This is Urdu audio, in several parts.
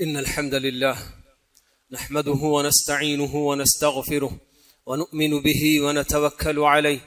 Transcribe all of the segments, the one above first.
إن الحمد لله نحمده ونستعينه ونستغفره ونؤمن به ونتوكل عليه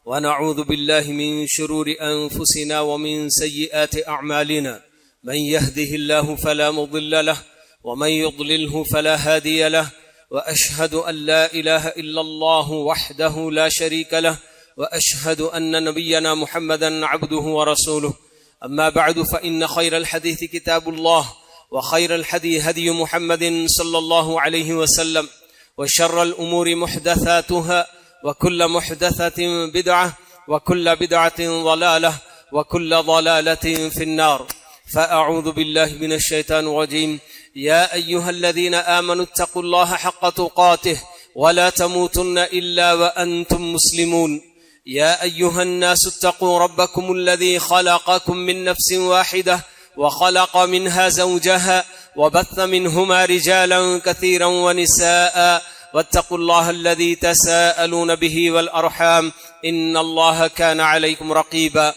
ونعوذ بالله من شرور أنفسنا ومن سيئات أعمالنا من يهده الله فلا مضل له ومن يضلله فلا هادي له وأشهد أن لا إله إلا الله وحده لا شريك له وأشهد أن نبينا محمدا عبده ورسوله أما بعد فإن خير الحديث كتاب الله وخير الهدي هدي محمد صلى الله عليه وسلم وشر الأمور محدثاتها وكل محدثة بدعة وكل بدعة ضلالة وكل ضلالة في النار فأعوذ بالله من الشيطان الرجيم يا أيها الذين آمنوا اتقوا الله حق تقاته ولا تموتن إلا وأنتم مسلمون يا أيها الناس اتقوا ربكم الذي خلقكم من نفس واحدة وخلق منها زوجها وبث منهما رجالا كثيرا ونساء واتقوا الله الذي تساءلون به والأرحام إن الله كان عليكم رقيبا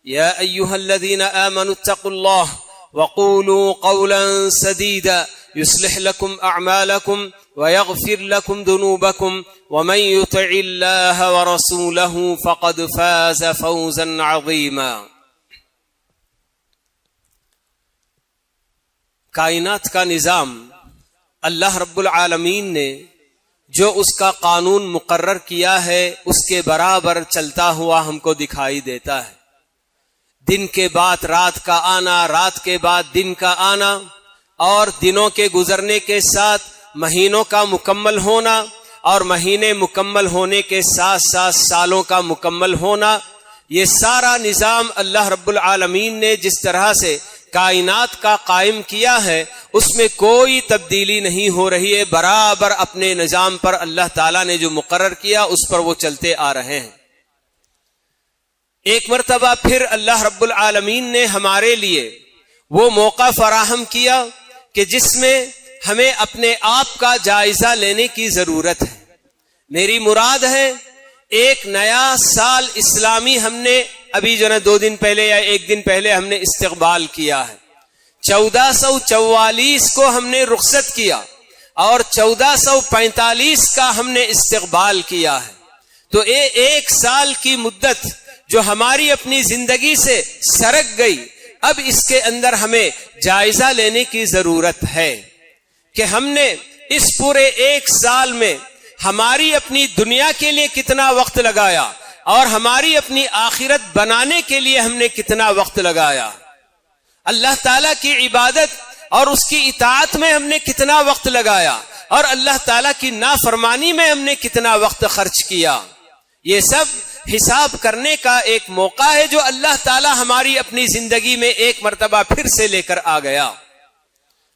يا أيها الذين آمنوا اتقوا الله وقولوا قولا سديدا يصلح لكم أعمالكم ويغفر لكم ذنوبكم ومن يطع الله ورسوله فقد فاز فوزا عظيما. کائنات کا نظام اللہ رب العالمین نے جو اس کا قانون مقرر کیا ہے اس کے برابر چلتا ہوا ہم کو دکھائی دیتا ہے. دن کے بعد رات کا آنا، رات کے بعد دن کا آنا، اور دنوں کے گزرنے کے ساتھ مہینوں کا مکمل ہونا، اور مہینے مکمل ہونے کے ساتھ ساتھ سالوں کا مکمل ہونا، یہ سارا نظام اللہ رب العالمین نے جس طرح سے کائنات کا قائم کیا ہے اس میں کوئی تبدیلی نہیں ہو رہی ہے. برابر اپنے نظام پر اللہ تعالیٰ نے جو مقرر کیا اس پر وہ چلتے آ رہے ہیں. ایک مرتبہ پھر اللہ رب العالمین نے ہمارے لیے وہ موقع فراہم کیا کہ جس میں ہمیں اپنے آپ کا جائزہ لینے کی ضرورت ہے. میری مراد ہے ایک نیا سال اسلامی ہم نے ابھی جو ہے 2 دن پہلے یا 1 دن پہلے ہم نے استقبال کیا ہے. 1444 کو ہم نے رخصت کیا اور 1445 کا ہم نے استقبال کیا ہے. تو ایک سال کی مدت جو ہماری اپنی زندگی سے سرک گئی، اب اس کے اندر ہمیں جائزہ لینے کی ضرورت ہے کہ ہم نے اس پورے 1 سال میں ہماری اپنی دنیا کے لیے کتنا وقت لگایا اور ہماری اپنی آخرت بنانے کے لیے ہم نے کتنا وقت لگایا. اللہ تعالیٰ کی عبادت اور اس کی اطاعت میں ہم نے کتنا وقت لگایا اور اللہ تعالیٰ کی نافرمانی میں ہم نے کتنا وقت خرچ کیا. یہ سب حساب کرنے کا ایک موقع ہے جو اللہ تعالیٰ ہماری اپنی زندگی میں ایک مرتبہ پھر سے لے کر آ گیا.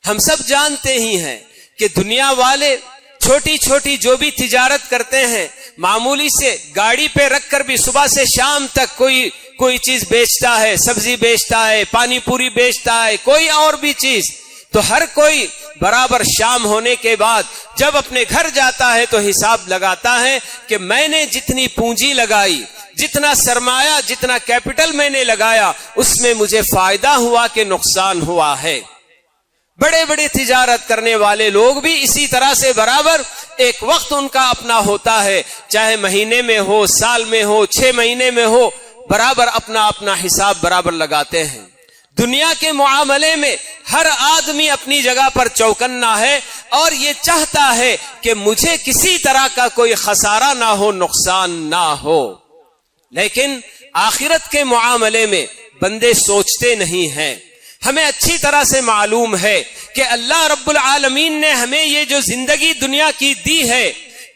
ہم سب جانتے ہی ہیں کہ دنیا والے چھوٹی چھوٹی جو بھی تجارت کرتے ہیں، معمولی سے گاڑی پہ رکھ کر بھی صبح سے شام تک کوئی چیز بیچتا ہے، سبزی بیچتا ہے، پانی پوری بیچتا ہے، کوئی اور بھی چیز، تو ہر کوئی برابر شام ہونے کے بعد جب اپنے گھر جاتا ہے تو حساب لگاتا ہے کہ میں نے جتنی پونجی لگائی، جتنا سرمایہ، جتنا کیپٹل میں نے لگایا، اس میں مجھے فائدہ ہوا کہ نقصان ہوا ہے. بڑے بڑے تجارت کرنے والے لوگ بھی اسی طرح سے برابر ایک وقت ان کا اپنا ہوتا ہے، چاہے مہینے میں ہو، سال میں ہو، 6 مہینے میں ہو، برابر اپنا اپنا حساب برابر لگاتے ہیں. دنیا کے معاملے میں ہر آدمی اپنی جگہ پر چوکنا ہے اور یہ چاہتا ہے کہ مجھے کسی طرح کا کوئی خسارہ نہ ہو، نقصان نہ ہو. لیکن آخرت کے معاملے میں بندے سوچتے نہیں ہیں. ہمیں اچھی طرح سے معلوم ہے کہ اللہ رب العالمین نے ہمیں یہ جو زندگی دنیا کی دی ہے،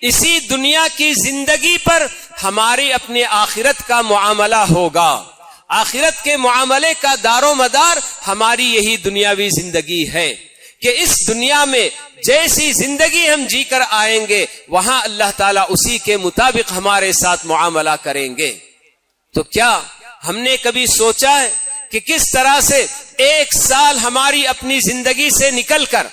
اسی دنیا کی زندگی پر ہماری اپنی آخرت کا معاملہ ہوگا. آخرت کے معاملے کا دار و مدار ہماری یہی دنیاوی زندگی ہے کہ اس دنیا میں جیسی زندگی ہم جی کر آئیں گے وہاں اللہ تعالیٰ اسی کے مطابق ہمارے ساتھ معاملہ کریں گے. تو کیا ہم نے کبھی سوچا ہے کہ کس طرح سے 1 سال ہماری اپنی زندگی سے نکل کر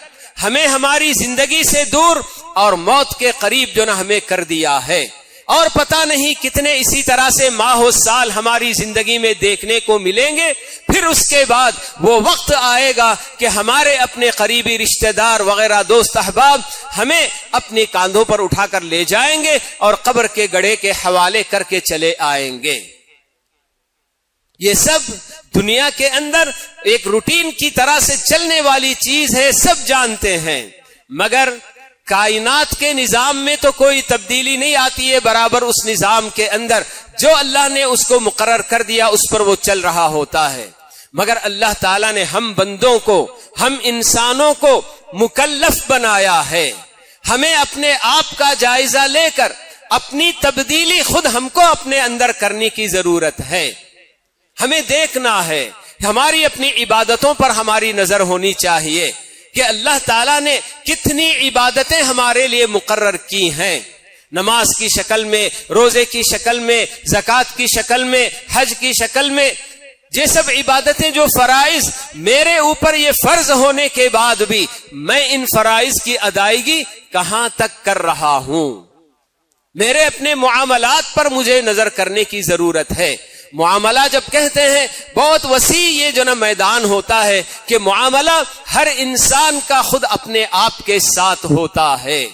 ہمیں ہماری زندگی سے دور اور موت کے قریب جو نہ ہمیں کر دیا ہے؟ اور پتہ نہیں کتنے اسی طرح سے ماہ و سال ہماری زندگی میں دیکھنے کو ملیں گے. پھر اس کے بعد وہ وقت آئے گا کہ ہمارے اپنے قریبی رشتہ دار وغیرہ دوست احباب ہمیں اپنے کاندھوں پر اٹھا کر لے جائیں گے اور قبر کے گڑھے کے حوالے کر کے چلے آئیں گے. یہ سب دنیا کے اندر ایک روٹین کی طرح سے چلنے والی چیز ہے، سب جانتے ہیں، مگر کائنات کے نظام میں تو کوئی تبدیلی نہیں آتی ہے. برابر اس نظام کے اندر جو اللہ نے اس کو مقرر کر دیا اس پر وہ چل رہا ہوتا ہے. مگر اللہ تعالیٰ نے ہم بندوں کو، ہم انسانوں کو مکلف بنایا ہے. ہمیں اپنے آپ کا جائزہ لے کر اپنی تبدیلی خود ہم کو اپنے اندر کرنے کی ضرورت ہے. ہمیں دیکھنا ہے، ہماری اپنی عبادتوں پر ہماری نظر ہونی چاہیے کہ اللہ تعالیٰ نے کتنی عبادتیں ہمارے لیے مقرر کی ہیں، نماز کی شکل میں، روزے کی شکل میں، زکوٰۃ کی شکل میں، حج کی شکل میں. یہ سب عبادتیں جو فرائض میرے اوپر یہ فرض ہونے کے بعد بھی میں ان فرائض کی ادائیگی کہاں تک کر رہا ہوں. میرے اپنے معاملات پر مجھے نظر کرنے کی ضرورت ہے. معاملہ جب کہتے ہیں بہت وسیع یہ جو نا میدان ہوتا ہے کہ معاملہ ہر انسان کا خود اپنے آپ کے ساتھ ہوتا ہے.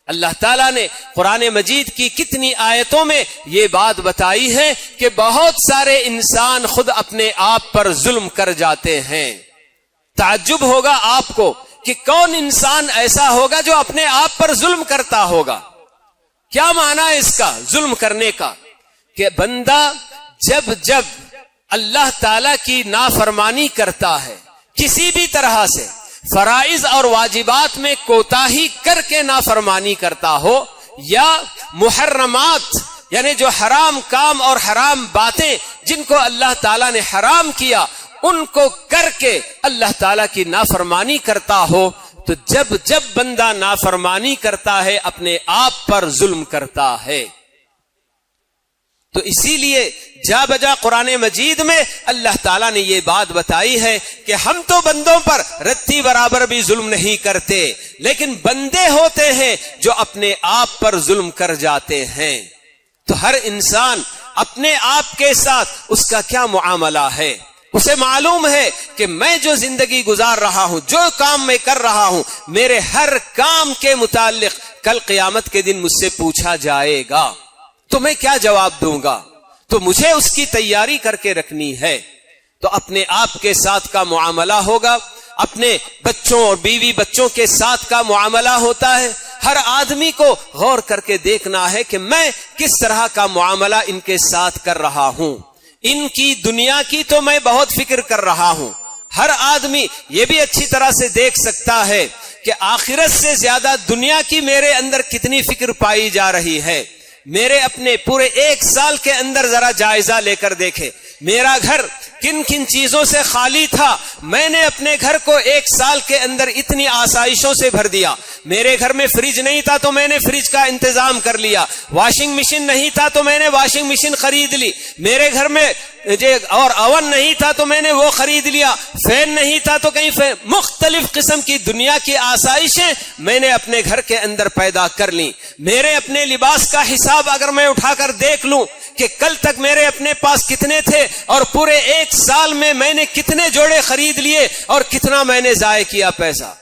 اللہ تعالیٰ نے قرآن مجید کی کتنی آیتوں میں یہ بات بتائی ہے کہ بہت سارے انسان خود اپنے آپ پر ظلم کر جاتے ہیں. تعجب ہوگا آپ کو کہ کون انسان ایسا ہوگا جو اپنے آپ پر ظلم کرتا ہوگا. کیا معنی ہے اس کا ظلم کرنے کا؟ کہ بندہ جب اللہ تعالی کی نافرمانی کرتا ہے، کسی بھی طرح سے فرائض اور واجبات میں کوتاہی کر کے نافرمانی کرتا ہو، یا محرمات یعنی جو حرام کام اور حرام باتیں جن کو اللہ تعالیٰ نے حرام کیا ان کو کر کے اللہ تعالیٰ کی نافرمانی کرتا ہو، تو جب بندہ نافرمانی کرتا ہے اپنے آپ پر ظلم کرتا ہے. تو اسی لیے جا بجا قرآن مجید میں اللہ تعالیٰ نے یہ بات بتائی ہے کہ ہم تو بندوں پر رتی برابر بھی ظلم نہیں کرتے، لیکن بندے ہوتے ہیں جو اپنے آپ پر ظلم کر جاتے ہیں. تو ہر انسان اپنے آپ کے ساتھ اس کا کیا معاملہ ہے، اسے معلوم ہے کہ میں جو زندگی گزار رہا ہوں، جو کام میں کر رہا ہوں، میرے ہر کام کے متعلق کل قیامت کے دن مجھ سے پوچھا جائے گا. تو میں کیا جواب دوں گا؟ تو مجھے اس کی تیاری کر کے رکھنی ہے. تو اپنے آپ کے ساتھ کا معاملہ ہوگا، اپنے بچوں اور بیوی بچوں کے ساتھ کا معاملہ ہوتا ہے. ہر آدمی کو غور کر کے دیکھنا ہے کہ میں کس طرح کا معاملہ ان کے ساتھ کر رہا ہوں. ان کی دنیا کی تو میں بہت فکر کر رہا ہوں. ہر آدمی یہ بھی اچھی طرح سے دیکھ سکتا ہے کہ آخرت سے زیادہ دنیا کی میرے اندر کتنی فکر پائی جا رہی ہے. میرے اپنے پورے 1 سال کے اندر ذرا جائزہ لے کر دیکھے میرا گھر کن کن چیزوں سے خالی تھا. میں نے اپنے گھر کو 1 سال کے اندر اتنی آسائشوں سے بھر دیا. میرے گھر میں فریج نہیں تھا تو میں نے فریج کا انتظام کر لیا. واشنگ مشین نہیں تھا تو میں نے واشنگ مشین خرید لی. میرے گھر میں اور اوون نہیں تھا تو میں نے وہ خرید لیا. فین نہیں تھا تو کہیں مختلف قسم کی دنیا کی آسائشیں میں نے اپنے گھر کے اندر پیدا کر لی. میرے اپنے لباس کا حساب اگر میں اٹھا کر دیکھ لوں کہ کل تک میرے اپنے پاس کتنے تھے اور پورے 1 سال میں نے کتنے جوڑے خرید لیے اور کتنا میں نے ضائع کیا پیسہ.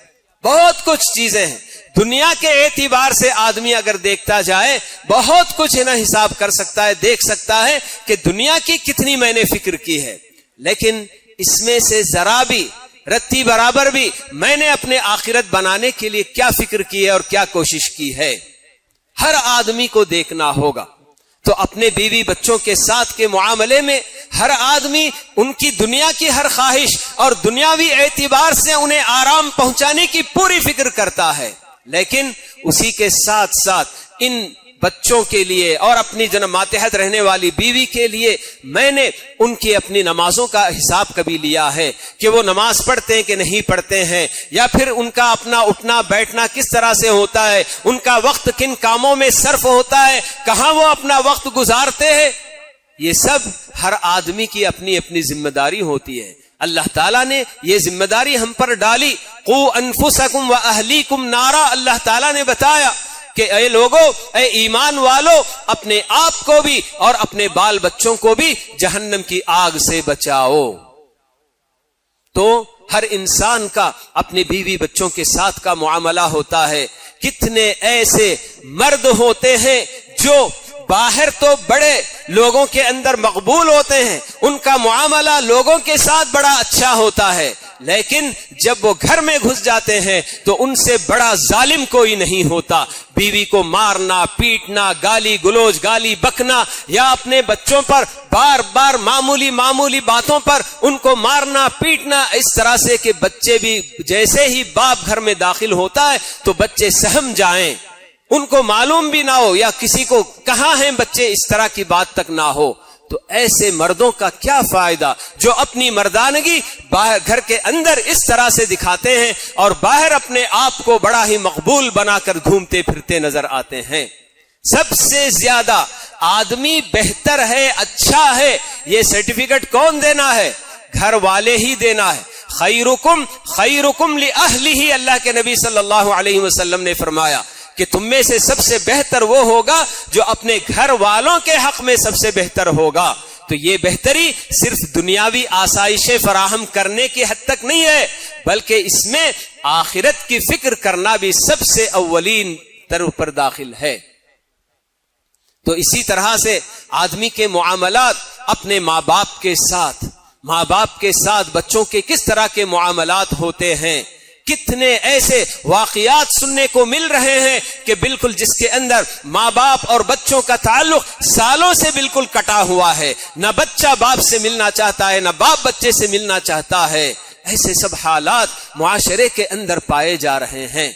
بہت کچھ چیزیں ہیں دنیا کے اعتبار سے آدمی اگر دیکھتا جائے بہت کچھ ہے نا حساب کر سکتا ہے، دیکھ سکتا ہے کہ دنیا کی کتنی میں نے فکر کی ہے. لیکن اس میں سے ذرا بھی رتی برابر بھی میں نے اپنے آخرت بنانے کے لیے کیا فکر کی ہے اور کیا کوشش کی ہے. ہر آدمی کو دیکھنا ہوگا. تو اپنے بیوی بچوں کے ساتھ کے معاملے میں ہر آدمی ان کی دنیا کی ہر خواہش اور دنیاوی اعتبار سے انہیں آرام پہنچانے کی پوری فکر کرتا ہے. لیکن اسی کے ساتھ ساتھ ان بچوں کے لیے اور اپنی ماتحت رہنے والی بیوی کے لیے میں نے ان کی اپنی نمازوں کا حساب کبھی لیا ہے کہ وہ نماز پڑھتے ہیں کہ نہیں پڑھتے ہیں، یا پھر ان کا اپنا اٹھنا بیٹھنا کس طرح سے ہوتا ہے، ان کا وقت کن کاموں میں صرف ہوتا ہے، کہاں وہ اپنا وقت گزارتے ہیں. یہ سب ہر آدمی کی اپنی اپنی ذمہ داری ہوتی ہے. اللہ تعالیٰ نے یہ ذمہ داری ہم پر ڈالی. قو انفسکم و اہلیکم نارا. اللہ تعالیٰ نے بتایا کہ اے لوگو، اے ایمان والو، اپنے آپ کو بھی اور اپنے بال بچوں کو بھی جہنم کی آگ سے بچاؤ۔ تو ہر انسان کا اپنے بیوی بچوں کے ساتھ کا معاملہ ہوتا ہے۔ کتنے ایسے مرد ہوتے ہیں جو باہر تو بڑے لوگوں کے اندر مقبول ہوتے ہیں، ان کا معاملہ لوگوں کے ساتھ بڑا اچھا ہوتا ہے، لیکن جب وہ گھر میں گھس جاتے ہیں تو ان سے بڑا ظالم کوئی نہیں ہوتا۔ بیوی کو مارنا، پیٹنا، گالی گلوچ، گالی بکنا، یا اپنے بچوں پر بار بار معمولی باتوں پر ان کو مارنا پیٹنا، اس طرح سے کہ بچے بھی جیسے ہی باپ گھر میں داخل ہوتا ہے تو بچے سہم جائیں، ان کو معلوم بھی نہ ہو، یا کسی کو کہاں ہیں بچے، اس طرح کی بات تک نہ ہو۔ تو ایسے مردوں کا کیا فائدہ جو اپنی مردانگی باہر گھر کے اندر اس طرح سے دکھاتے ہیں اور باہر اپنے آپ کو بڑا ہی مقبول بنا کر گھومتے پھرتے نظر آتے ہیں۔ سب سے زیادہ آدمی بہتر ہے، اچھا ہے، یہ سرٹیفکیٹ کون دینا ہے؟ گھر والے ہی دینا ہے۔ خیرکم لأہلہ، اللہ کے نبی صلی اللہ علیہ وسلم نے فرمایا کہ تم میں سے سب سے بہتر وہ ہوگا جو اپنے گھر والوں کے حق میں سب سے بہتر ہوگا۔ تو یہ بہتری صرف دنیاوی آسائشیں فراہم کرنے کی حد تک نہیں ہے، بلکہ اس میں آخرت کی فکر کرنا بھی سب سے اولین تر پر داخل ہے۔ تو اسی طرح سے آدمی کے معاملات اپنے ماں باپ کے ساتھ بچوں کے کس طرح کے معاملات ہوتے ہیں۔ کتنے ایسے واقعات سننے کو مل رہے ہیں کہ بالکل جس کے اندر ماں باپ اور بچوں کا تعلق سالوں سے بالکل کٹا ہوا ہے، نہ بچہ باپ سے ملنا چاہتا ہے، نہ باپ بچے سے ملنا چاہتا ہے۔ ایسے سب حالات معاشرے کے اندر پائے جا رہے ہیں،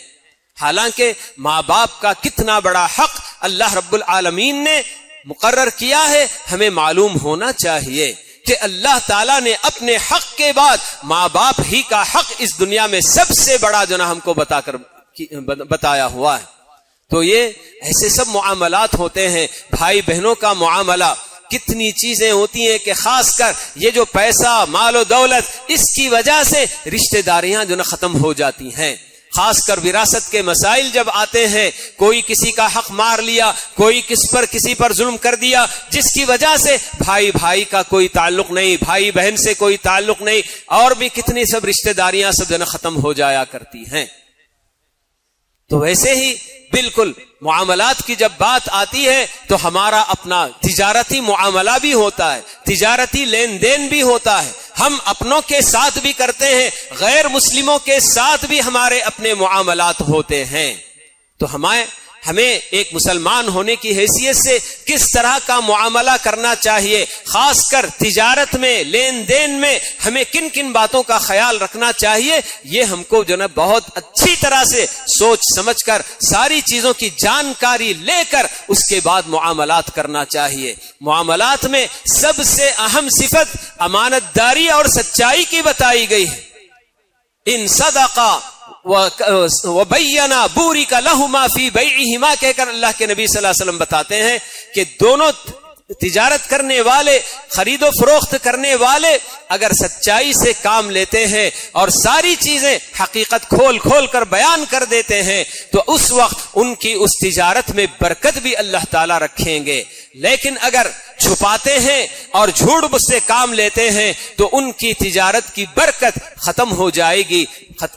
حالانکہ ماں باپ کا کتنا بڑا حق اللہ رب العالمین نے مقرر کیا ہے، ہمیں معلوم ہونا چاہیے کہ اللہ تعالیٰ نے اپنے حق کے بعد ماں باپ ہی کا حق اس دنیا میں سب سے بڑا جو نا ہم کو بتایا ہوا ہے۔ تو یہ ایسے سب معاملات ہوتے ہیں۔ بھائی بہنوں کا معاملہ، کتنی چیزیں ہوتی ہیں کہ خاص کر یہ جو پیسہ، مال و دولت، اس کی وجہ سے رشتہ داریاں جو نا ختم ہو جاتی ہیں۔ خاص کر وراثت کے مسائل جب آتے ہیں، کوئی کسی کا حق مار لیا، کوئی کسی پر ظلم کر دیا، جس کی وجہ سے بھائی کا کوئی تعلق نہیں، بھائی بہن سے کوئی تعلق نہیں، اور بھی کتنی سب رشتہ داریاں سب جن ختم ہو جایا کرتی ہیں۔ تو ویسے ہی بالکل معاملات کی جب بات آتی ہے تو ہمارا اپنا تجارتی معاملہ بھی ہوتا ہے، تجارتی لین دین بھی ہوتا ہے، ہم اپنوں کے ساتھ بھی کرتے ہیں، غیر مسلموں کے ساتھ بھی ہمارے اپنے معاملات ہوتے ہیں۔ تو ہمیں ایک مسلمان ہونے کی حیثیت سے کس طرح کا معاملہ کرنا چاہیے، خاص کر تجارت میں، لین دین میں ہمیں کن کن باتوں کا خیال رکھنا چاہیے، یہ ہم کو جو نا بہت اچھی طرح سے سوچ سمجھ کر ساری چیزوں کی جانکاری لے کر اس کے بعد معاملات کرنا چاہیے۔ معاملات میں سب سے اہم صفت امانت داری اور سچائی کی بتائی گئی ہے۔ ان صدقا وَبَيَّنَا بُورِكَ لَهُمَا فِي بَيْعِهِمَا کہہ کر اللہ کے نبی صلی اللہ علیہ وسلم بتاتے ہیں کہ دونوں تجارت کرنے والے، خرید و فروخت کرنے والے اگر سچائی سے کام لیتے ہیں اور ساری چیزیں حقیقت کھول کھول کر بیان کر دیتے ہیں تو اس وقت ان کی اس تجارت میں برکت بھی اللہ تعالیٰ رکھیں گے۔ لیکن اگر چھپاتے ہیں اور جھوٹ سے کام لیتے ہیں تو ان کی تجارت کی برکت ختم ہو جائے گی،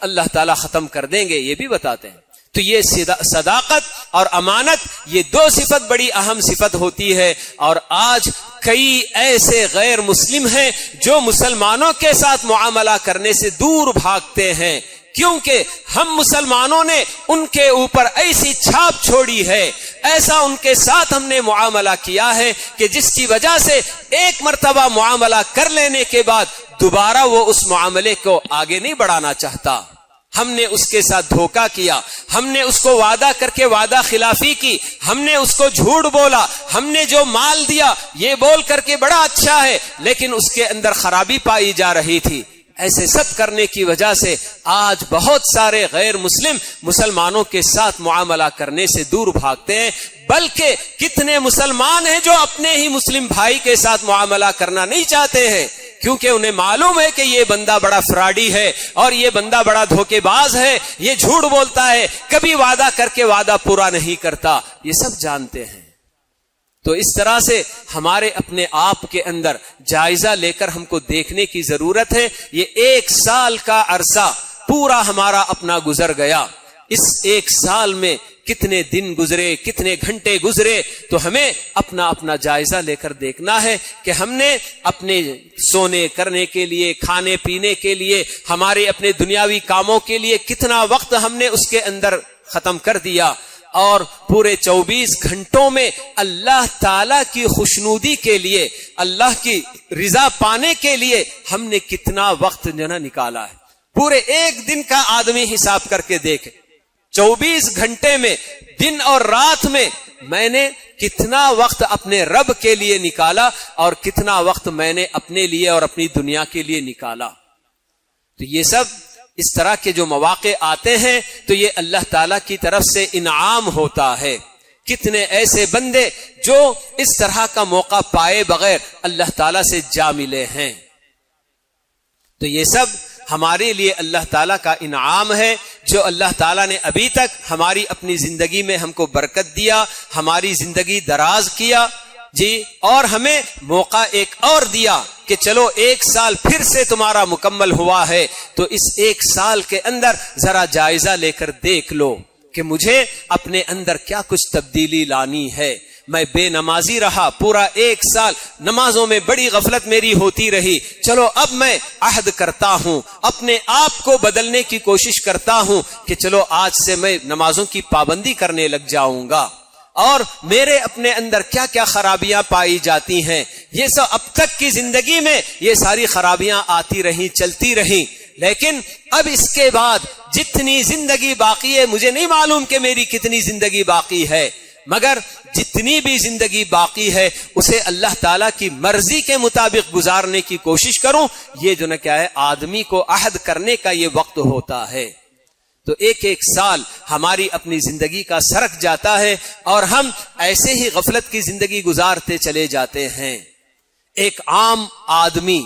اللہ تعالیٰ ختم کر دیں گے، یہ بھی بتاتے ہیں۔ تو یہ صداقت اور امانت، یہ دو صفت بڑی اہم صفت ہوتی ہے۔ اور آج کئی ایسے غیر مسلم ہیں جو مسلمانوں کے ساتھ معاملہ کرنے سے دور بھاگتے ہیں، کیونکہ ہم مسلمانوں نے ان کے اوپر ایسی چھاپ چھوڑی ہے، ایسا ان کے ساتھ ہم نے معاملہ کیا ہے کہ جس کی وجہ سے ایک مرتبہ معاملہ کر لینے کے بعد دوبارہ وہ اس معاملے کو آگے نہیں بڑھانا چاہتا۔ ہم نے اس کے ساتھ دھوکہ کیا، ہم نے اس کو وعدہ کر کے وعدہ خلافی کی، ہم نے اس کو جھوٹ بولا، ہم نے جو مال دیا یہ بول کر کے بڑا اچھا ہے لیکن اس کے اندر خرابی پائی جا رہی تھی۔ ایسے سب کرنے کی وجہ سے آج بہت سارے غیر مسلم مسلمانوں کے ساتھ معاملہ کرنے سے دور بھاگتے ہیں، بلکہ کتنے مسلمان ہیں جو اپنے ہی مسلم بھائی کے ساتھ معاملہ کرنا نہیں چاہتے ہیں۔ کیونکہ انہیں معلوم ہے کہ یہ بندہ بڑا فراڈی ہے اور یہ بندہ بڑا دھوکے باز ہے، یہ جھوٹ بولتا ہے، کبھی وعدہ کر کے وعدہ پورا نہیں کرتا، یہ سب جانتے ہیں۔ تو اس طرح سے ہمارے اپنے آپ کے اندر جائزہ لے کر ہم کو دیکھنے کی ضرورت ہے۔ یہ 1 سال کا عرصہ پورا ہمارا اپنا گزر گیا، اس 1 سال میں کتنے دن گزرے، کتنے گھنٹے گزرے، تو ہمیں اپنا اپنا جائزہ لے کر دیکھنا ہے کہ ہم نے اپنے سونے کرنے کے لیے، کھانے پینے کے لیے، ہمارے اپنے دنیاوی کاموں کے لیے کتنا وقت ہم نے اس کے اندر ختم کر دیا، اور پورے 24 گھنٹوں میں اللہ تعالی کی خوشنودی کے لیے، اللہ کی رضا پانے کے لیے ہم نے کتنا وقت نکالا ہے۔ پورے 1 دن کا آدمی حساب کر کے دیکھے، 24 گھنٹے میں، دن اور رات میں میں نے کتنا وقت اپنے رب کے لیے نکالا اور کتنا وقت میں نے اپنے لیے اور اپنی دنیا کے لیے نکالا۔ تو یہ سب اس طرح کے جو مواقع آتے ہیں تو یہ اللہ تعالیٰ کی طرف سے انعام ہوتا ہے۔ کتنے ایسے بندے جو اس طرح کا موقع پائے بغیر اللہ تعالیٰ سے جا ملے ہیں۔ تو یہ سب ہمارے لیے اللہ تعالیٰ کا انعام ہے، جو اللہ تعالیٰ نے ابھی تک ہماری اپنی زندگی میں ہم کو برکت دیا، ہماری زندگی دراز کیا جی، اور ہمیں موقع ایک اور دیا کہ چلو 1 سال پھر سے تمہارا مکمل ہوا ہے، تو اس 1 سال کے اندر ذرا جائزہ لے کر دیکھ لو کہ مجھے اپنے اندر کیا کچھ تبدیلی لانی ہے۔ میں بے نمازی رہا پورا 1 سال، نمازوں میں بڑی غفلت میری ہوتی رہی، چلو اب میں عہد کرتا ہوں، اپنے آپ کو بدلنے کی کوشش کرتا ہوں کہ چلو آج سے میں نمازوں کی پابندی کرنے لگ جاؤں گا، اور میرے اپنے اندر کیا کیا خرابیاں پائی جاتی ہیں، یہ سب اب تک کی زندگی میں یہ ساری خرابیاں آتی رہیں، چلتی رہیں، لیکن اب اس کے بعد جتنی زندگی باقی ہے، مجھے نہیں معلوم کہ میری کتنی زندگی باقی ہے، مگر جتنی بھی زندگی باقی ہے اسے اللہ تعالیٰ کی مرضی کے مطابق گزارنے کی کوشش کروں۔ یہ جو کیا ہے، آدمی کو عہد کرنے کا یہ وقت ہوتا ہے۔ تو 1 سال ہماری اپنی زندگی کا سرک جاتا ہے اور ہم ایسے ہی غفلت کی زندگی گزارتے چلے جاتے ہیں۔ ایک عام آدمی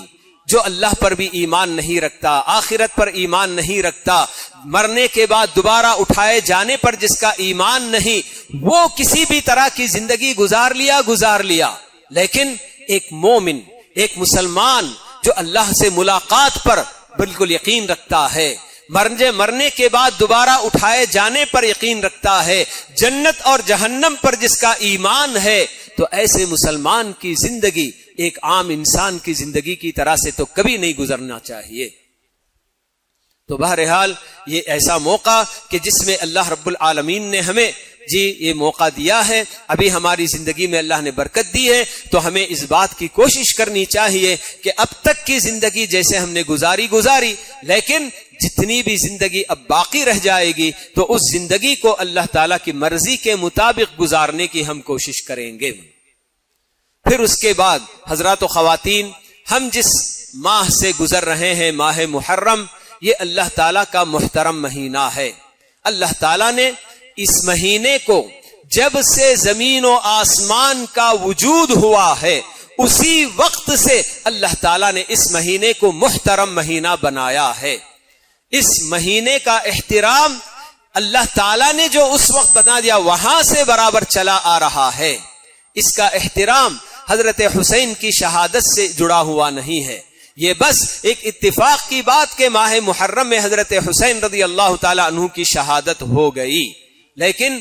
جو اللہ پر بھی ایمان نہیں رکھتا، آخرت پر ایمان نہیں رکھتا، مرنے کے بعد دوبارہ اٹھائے جانے پر جس کا ایمان نہیں، وہ کسی بھی طرح کی زندگی گزار لیا، لیکن ایک مومن، ایک مسلمان جو اللہ سے ملاقات پر بالکل یقین رکھتا ہے، مرنے کے بعد دوبارہ اٹھائے جانے پر یقین رکھتا ہے، جنت اور جہنم پر جس کا ایمان ہے، تو ایسے مسلمان کی زندگی ایک عام انسان کی زندگی کی طرح سے تو کبھی نہیں گزرنا چاہیے۔ تو بہرحال یہ ایسا موقع کہ جس میں اللہ رب العالمین نے ہمیں یہ موقع دیا ہے، ابھی ہماری زندگی میں اللہ نے برکت دی ہے، تو ہمیں اس بات کی کوشش کرنی چاہیے کہ اب تک کی زندگی جیسے ہم نے گزاری، لیکن جتنی بھی زندگی اب باقی رہ جائے گی تو اس زندگی کو اللہ تعالیٰ کی مرضی کے مطابق گزارنے کی ہم کوشش کریں گے۔ پھر اس کے بعد حضرات و خواتین، ہم جس ماہ سے گزر رہے ہیں، ماہ محرم، یہ اللہ تعالیٰ کا محترم مہینہ ہے۔ اللہ تعالیٰ نے اس مہینے کو جب سے زمین و آسمان کا وجود ہوا ہے، اسی وقت سے اللہ تعالیٰ نے اس مہینے کو محترم مہینہ بنایا ہے۔ اس مہینے کا احترام اللہ تعالیٰ نے جو اس وقت بتا دیا وہاں سے برابر چلا آ رہا ہے۔ اس کا احترام حضرت حسین کی شہادت سے جڑا ہوا نہیں ہے، یہ بس ایک اتفاق کی بات کہ ماہ محرم میں حضرت حسین رضی اللہ تعالیٰ عنہ کی شہادت ہو گئی، لیکن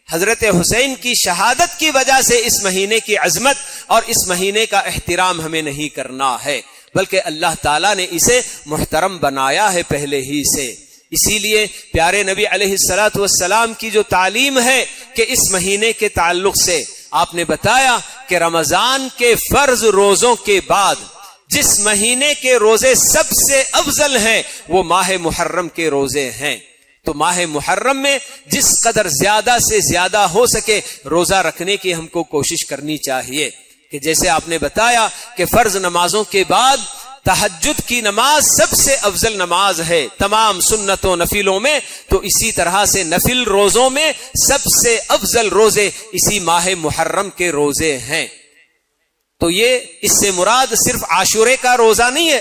حضرت حسین کی شہادت کی وجہ سے اس مہینے کی عظمت اور اس مہینے کا احترام ہمیں نہیں کرنا ہے، بلکہ اللہ تعالیٰ نے اسے محترم بنایا ہے پہلے ہی سے۔ اسی لیے پیارے نبی علیہ الصلوۃ والسلام کی جو تعلیم ہے کہ اس مہینے کے تعلق سے آپ نے بتایا کہ رمضان کے فرض روزوں کے بعد جس مہینے کے روزے سب سے افضل ہیں وہ ماہ محرم کے روزے ہیں۔ تو ماہ محرم میں جس قدر زیادہ سے زیادہ ہو سکے روزہ رکھنے کی ہم کو کوشش کرنی چاہیے، کہ جیسے آپ نے بتایا کہ فرض نمازوں کے بعد تہجد کی نماز سب سے افضل نماز ہے تمام سنتوں نفلوں میں، تو اسی طرح سے نفل روزوں میں سب سے افضل روزے اسی ماہ محرم کے روزے ہیں۔ تو یہ اس سے مراد صرف عاشورے کا روزہ نہیں ہے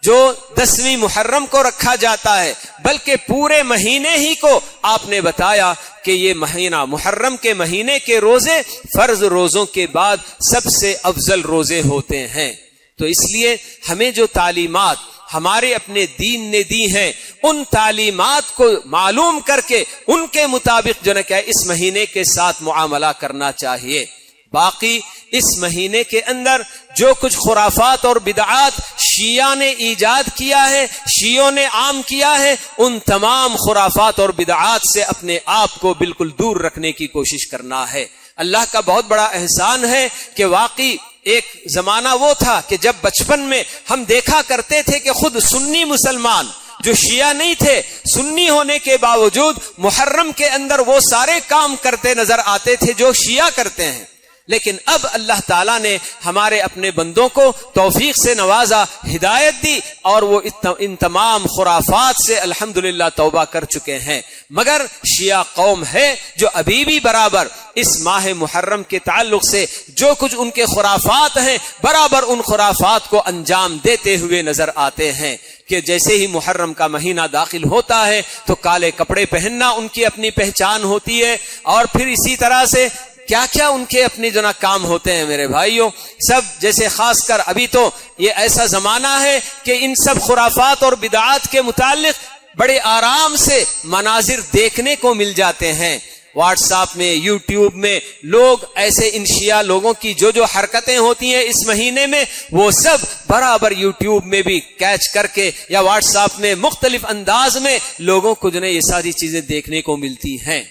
جو 10ویں محرم کو رکھا جاتا ہے، بلکہ پورے مہینے ہی کو آپ نے بتایا کہ یہ مہینہ محرم کے مہینے کے روزے فرض روزوں کے بعد سب سے افضل روزے ہوتے ہیں۔ تو اس لیے ہمیں جو تعلیمات ہمارے اپنے دین نے دی ہیں ان تعلیمات کو معلوم کر کے ان کے مطابق جو ہے اس مہینے کے ساتھ معاملہ کرنا چاہیے۔ باقی اس مہینے کے اندر جو کچھ خرافات اور بدعات شیعہ نے ایجاد کیا ہے، شیعوں نے عام کیا ہے، ان تمام خرافات اور بدعات سے اپنے آپ کو بالکل دور رکھنے کی کوشش کرنا ہے۔ اللہ کا بہت بڑا احسان ہے کہ واقعی ایک زمانہ وہ تھا کہ جب بچپن میں ہم دیکھا کرتے تھے کہ خود سنی مسلمان جو شیعہ نہیں تھے، سنی ہونے کے باوجود محرم کے اندر وہ سارے کام کرتے نظر آتے تھے جو شیعہ کرتے ہیں۔ لیکن اب اللہ تعالیٰ نے ہمارے اپنے بندوں کو توفیق سے نوازا، ہدایت دی، اور وہ ان تمام خرافات سے الحمدللہ توبہ کر چکے ہیں۔ مگر شیعہ قوم ہے جو ابھی بھی برابر اس ماہ محرم کے تعلق سے جو کچھ ان کے خرافات ہیں برابر ان خرافات کو انجام دیتے ہوئے نظر آتے ہیں کہ جیسے ہی محرم کا مہینہ داخل ہوتا ہے تو کالے کپڑے پہننا ان کی اپنی پہچان ہوتی ہے، اور پھر اسی طرح سے کیا کیا ان کے اپنے جو نا کام ہوتے ہیں میرے بھائیوں، سب جیسے خاص کر ابھی تو یہ ایسا زمانہ ہے کہ ان سب خرافات اور بدعات کے متعلق بڑے آرام سے مناظر دیکھنے کو مل جاتے ہیں۔ واٹس ایپ میں، یوٹیوب میں لوگ ایسے ان شیعہ لوگوں کی جو حرکتیں ہوتی ہیں اس مہینے میں وہ سب برابر یوٹیوب میں بھی کیچ کر کے یا واٹس ایپ میں مختلف انداز میں لوگوں کو جو ہے یہ ساری چیزیں دیکھنے کو ملتی ہیں۔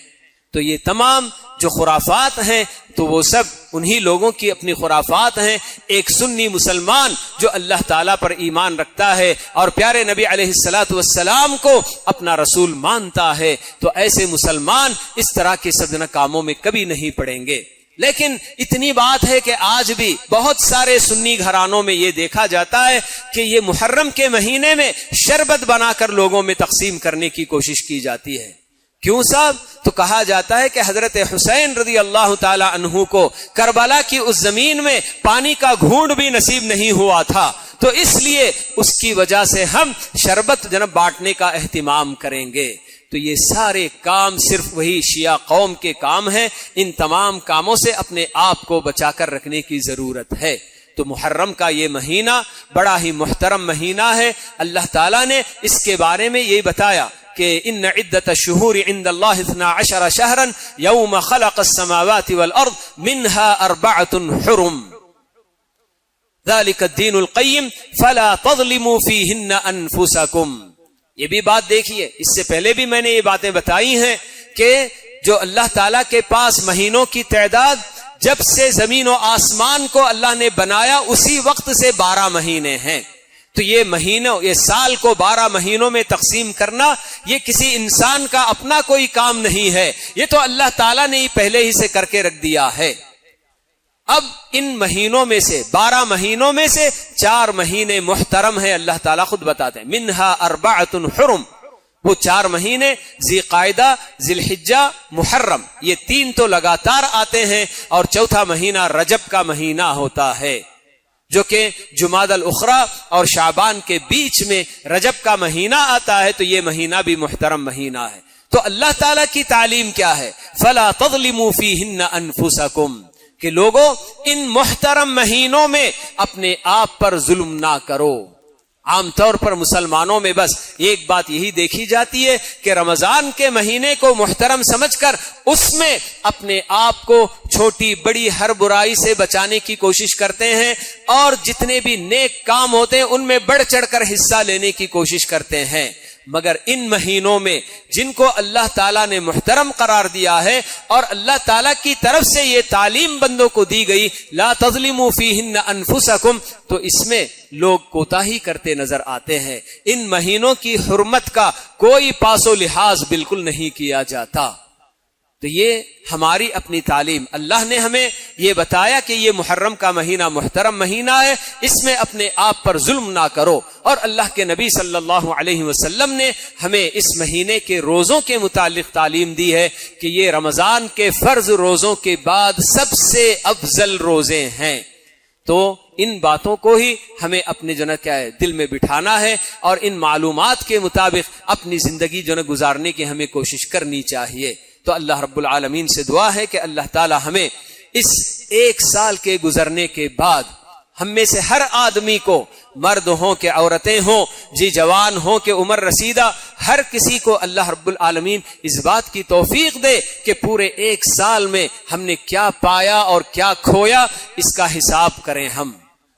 تو یہ تمام جو خرافات ہیں تو وہ سب انہی لوگوں کی اپنی خرافات ہیں۔ ایک سنی مسلمان جو اللہ تعالیٰ پر ایمان رکھتا ہے اور پیارے نبی علیہ السلام کو اپنا رسول مانتا ہے تو ایسے مسلمان اس طرح کے سب کاموں میں کبھی نہیں پڑیں گے۔ لیکن اتنی بات ہے کہ آج بھی بہت سارے سنی گھرانوں میں یہ دیکھا جاتا ہے کہ یہ محرم کے مہینے میں شربت بنا کر لوگوں میں تقسیم کرنے کی کوشش کی جاتی ہے۔ کیوں صاحب؟ تو کہا جاتا ہے کہ حضرت حسین رضی اللہ تعالی عنہ کو کربلا کی اس زمین میں پانی کا گھونٹ بھی نصیب نہیں ہوا تھا، تو اس لیے اس کی وجہ سے ہم شربت جنب بانٹنے کا اہتمام کریں گے۔ تو یہ سارے کام صرف وہی شیعہ قوم کے کام ہیں۔ ان تمام کاموں سے اپنے آپ کو بچا کر رکھنے کی ضرورت ہے۔ تو محرم کا یہ مہینہ بڑا ہی محترم مہینہ ہے۔ اللہ تعالیٰ نے اس کے بارے میں یہ بتایا کہ ان عدت الشہور عند اللہ 12 شہرا یوم خلق السماوات والارض منها 4 حرم ذلك الدین القیم فلا تظلموا فیہن انفسکم۔ یہ بھی بات دیکھیے، اس سے پہلے بھی میں نے یہ باتیں بتائی ہیں کہ جو اللہ تعالیٰ کے پاس مہینوں کی تعداد جب سے زمین و آسمان کو اللہ نے بنایا اسی وقت سے 12 مہینے ہیں۔ تو یہ مہینوں، یہ سال کو 12 مہینوں میں تقسیم کرنا یہ کسی انسان کا اپنا کوئی کام نہیں ہے، یہ تو اللہ تعالیٰ نے ہی پہلے ہی سے کر کے رکھ دیا ہے۔ اب ان مہینوں میں سے 12 مہینوں میں سے 4 مہینے محترم ہیں، اللہ تعالیٰ خود بتاتے ہیں منہا 4 حرم۔ وہ 4 مہینے ذی قاعدہ، ذی الحجہ، محرم، یہ 3 تو لگاتار آتے ہیں، اور چوتھا مہینہ رجب کا مہینہ ہوتا ہے جو کہ جمادی الاخری اور شعبان کے بیچ میں رجب کا مہینہ آتا ہے۔ تو یہ مہینہ بھی محترم مہینہ ہے۔ تو اللہ تعالیٰ کی تعلیم کیا ہے؟ فَلَا تَظْلِمُوا فِيهِنَّ أَنفُسَكُمْ، کہ لوگوں ان محترم مہینوں میں اپنے آپ پر ظلم نہ کرو۔ عام طور پر مسلمانوں میں بس ایک بات یہی دیکھی جاتی ہے کہ رمضان کے مہینے کو محترم سمجھ کر اس میں اپنے آپ کو چھوٹی بڑی ہر برائی سے بچانے کی کوشش کرتے ہیں، اور جتنے بھی نیک کام ہوتے ہیں ان میں بڑھ چڑھ کر حصہ لینے کی کوشش کرتے ہیں۔ مگر ان مہینوں میں جن کو اللہ تعالیٰ نے محترم قرار دیا ہے اور اللہ تعالیٰ کی طرف سے یہ تعلیم بندوں کو دی گئی لا تظلموا فیہن انفسکم، تو اس میں لوگ کوتاہی کرتے نظر آتے ہیں۔ ان مہینوں کی حرمت کا کوئی پاس و لحاظ بالکل نہیں کیا جاتا۔ تو یہ ہماری اپنی تعلیم، اللہ نے ہمیں یہ بتایا کہ یہ محرم کا مہینہ محترم مہینہ ہے، اس میں اپنے آپ پر ظلم نہ کرو، اور اللہ کے نبی صلی اللہ علیہ وسلم نے ہمیں اس مہینے کے روزوں کے متعلق تعلیم دی ہے کہ یہ رمضان کے فرض روزوں کے بعد سب سے افضل روزے ہیں۔ تو ان باتوں کو ہی ہمیں اپنے جو ہے کیا ہے دل میں بٹھانا ہے، اور ان معلومات کے مطابق اپنی زندگی جو ہے گزارنے کی ہمیں کوشش کرنی چاہیے۔ تو اللہ رب العالمین سے دعا ہے کہ اللہ تعالی ہمیں اس 1 سال کے گزرنے کے بعد ہم میں سے ہر آدمی کو، مرد ہوں کہ عورتیں ہوں، جی جوان ہوں کہ عمر رسیدہ، ہر کسی کو اللہ رب العالمین اس بات کی توفیق دے کہ پورے 1 سال میں ہم نے کیا پایا اور کیا کھویا اس کا حساب کریں ہم،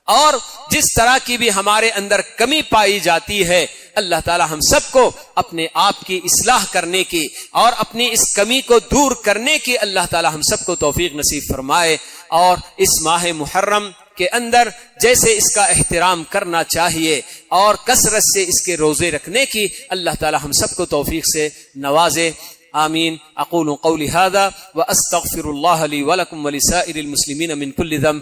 اور جس طرح کی بھی ہمارے اندر کمی پائی جاتی ہے اللہ تعالی ہم سب کو اپنے آپ کی اصلاح کرنے کی اور اپنی اس کمی کو دور کرنے کی اللہ تعالی ہم سب کو توفیق نصیب فرمائے، اور اس ماہ محرم کے اندر جیسے اس کا احترام کرنا چاہیے اور کثرت سے اس کے روزے رکھنے کی اللہ تعالی ہم سب کو توفیق سے نوازے، آمین۔ اقول قولی هذا واستغفر الله لي ولكم ولسائر المسلمين من كل ذنب